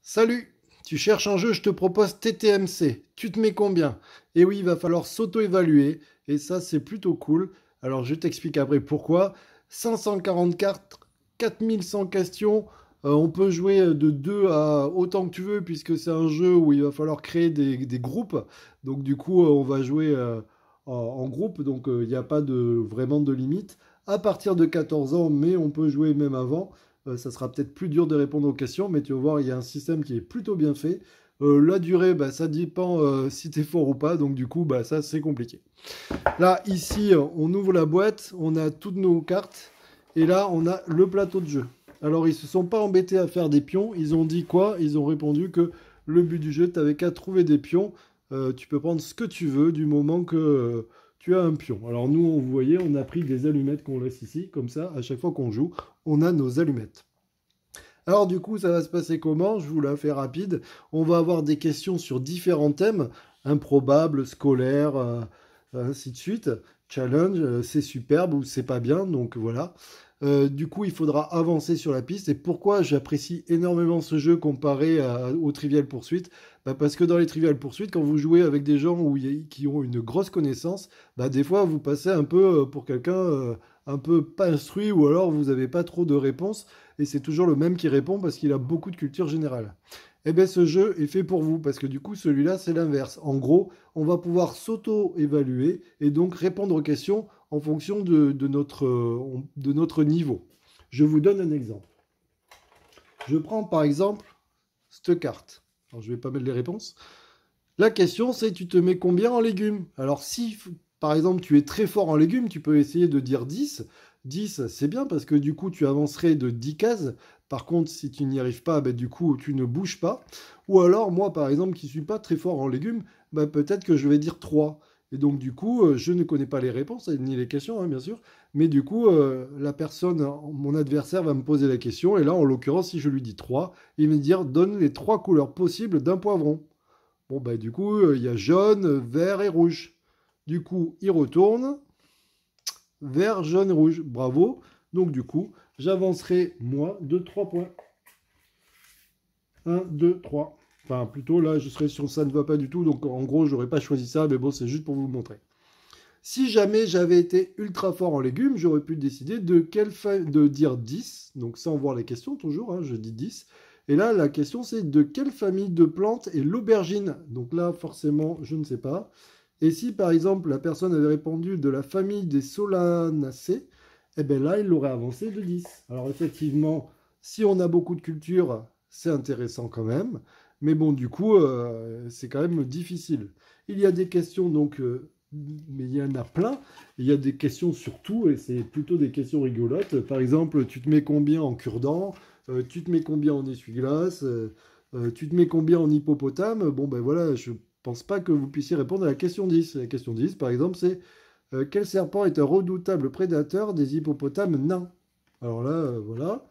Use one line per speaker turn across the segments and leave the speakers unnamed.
Salut, tu cherches un jeu, je te propose TTMC. Tu te mets combien? Et oui, il va falloir s'auto-évaluer, et ça c'est plutôt cool. Alors je t'explique après pourquoi. 544, 4100 questions, on peut jouer de 2 à autant que tu veux, puisque c'est un jeu où il va falloir créer des groupes. Donc du coup, on va jouer en groupe, donc il n'y a pas vraiment de limite. À partir de 14 ans, mais on peut jouer même avant. Ça sera peut-être plus dur de répondre aux questions, mais tu vas voir, il y a un système qui est plutôt bien fait. La durée, bah, ça dépend si tu es fort ou pas, donc du coup, bah, ça c'est compliqué. Là, ici, on ouvre la boîte, on a toutes nos cartes, et là, on a le plateau de jeu. Alors, ils se sont pas embêtés à faire des pions, ils ont dit quoi? Ils ont répondu que le but du jeu, tu n'avais qu'à trouver des pions. Tu peux prendre ce que tu veux du moment que tu as un pion. Alors nous, vous voyez, on a pris des allumettes qu'on laisse ici, comme ça, à chaque fois qu'on joue, on a nos allumettes. Alors du coup, ça va se passer comment? Je vous la fais rapide. On va avoir des questions sur différents thèmes, improbables, scolaires, ainsi de suite. Challenge, c'est superbe ou c'est pas bien, donc voilà. Du coup, il faudra avancer sur la piste. Et pourquoi j'apprécie énormément ce jeu comparé au Trivial Poursuite? Bah, parce que dans les Trivial Poursuite, quand vous jouez avec des gens qui ont une grosse connaissance, bah, des fois vous passez un peu pour quelqu'un un peu pas instruit ou alors vous n'avez pas trop de réponses et c'est toujours le même qui répond parce qu'il a beaucoup de culture générale. Eh bien, ce jeu est fait pour vous parce que du coup, celui-là, c'est l'inverse. En gros, on va pouvoir s'auto-évaluer et donc répondre aux questions en fonction de notre niveau. Je vous donne un exemple. Je prends par exemple cette carte. Alors, je ne vais pas mettre les réponses. La question, c'est tu te mets combien en légumes? Alors, si par exemple tu es très fort en légumes, tu peux essayer de dire 10. 10, c'est bien parce que du coup, tu avancerais de 10 cases. Par contre, si tu n'y arrives pas, ben, du coup, tu ne bouges pas. Ou alors, moi, par exemple, qui ne suis pas très fort en légumes, ben, peut-être que je vais dire 3. Et donc, du coup, je ne connais pas les réponses, ni les questions, hein, bien sûr. Mais du coup, la personne, mon adversaire, va me poser la question. Et là, en l'occurrence, si je lui dis 3, il va me dire donne les 3 couleurs possibles d'un poivron. Bon, bah, du coup, il y a jaune, vert et rouge. Du coup, il retourne. Vert, jaune, rouge. Bravo. Donc, du coup, j'avancerai, moi, de 3 points. Un, 2, 3. Enfin, plutôt, là, je serais sur ça ne va pas du tout. Donc, en gros, j'aurais pas choisi ça. Mais bon, c'est juste pour vous montrer. Si jamais j'avais été ultra fort en légumes, j'aurais pu décider de dire 10. Donc, sans voir les questions, toujours. Hein, je dis 10. Et là, la question, c'est de quelle famille de plantes est l'aubergine? Donc là, forcément, je ne sais pas. Et si, par exemple, la personne avait répondu de la famille des Solanacées, eh bien là, il l'aurait avancé de 10. Alors effectivement, si on a beaucoup de culture, c'est intéressant quand même. Mais bon, du coup, c'est quand même difficile. Il y a des questions, donc, mais il y en a plein. Il y a des questions sur tout, et c'est plutôt des questions rigolotes. Par exemple, tu te mets combien en cure-dent? Tu te mets combien en essuie-glace? Tu te mets combien en hippopotame? Bon, ben voilà, je pense pas que vous puissiez répondre à la question 10. La question 10, par exemple, c'est quel serpent est un redoutable prédateur des hippopotames nains? Alors là, voilà.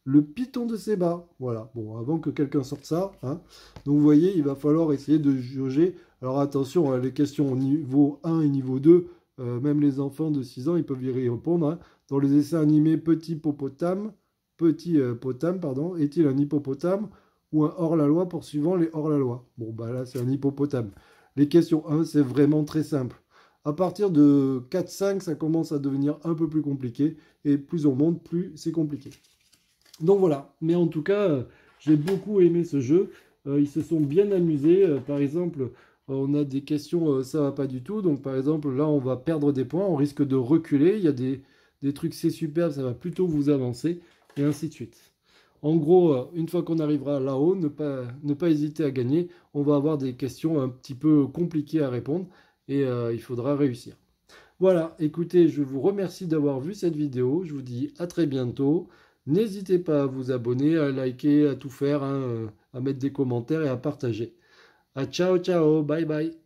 Le python de Séba. Voilà. Bon, avant que quelqu'un sorte ça, hein. Donc vous voyez, il va falloir essayer de jauger. Alors attention, hein, les questions au niveau 1 et niveau 2, même les enfants de 6 ans, ils peuvent y répondre, hein. Dans les essais animés Petit potame, pardon, est-il un hippopotame ou un hors-la-loi poursuivant les hors-la-loi? Bon, bah là, c'est un hippopotame. Les questions 1, c'est vraiment très simple. À partir de 4-5, ça commence à devenir un peu plus compliqué. Et plus on monte, plus c'est compliqué. Donc voilà, mais en tout cas, j'ai beaucoup aimé ce jeu. Ils se sont bien amusés. Par exemple, on a des questions, ça va pas du tout. Donc par exemple, là, on va perdre des points, on risque de reculer. Il y a des trucs, c'est superbe, ça va plutôt vous avancer, et ainsi de suite. En gros, une fois qu'on arrivera là-haut, ne pas hésiter à gagner. On va avoir des questions un petit peu compliquées à répondre, et il faudra réussir. Voilà, écoutez, je vous remercie d'avoir vu cette vidéo. Je vous dis à très bientôt. N'hésitez pas à vous abonner, à liker, à tout faire, hein, à mettre des commentaires et à partager. À ciao, ciao, bye bye.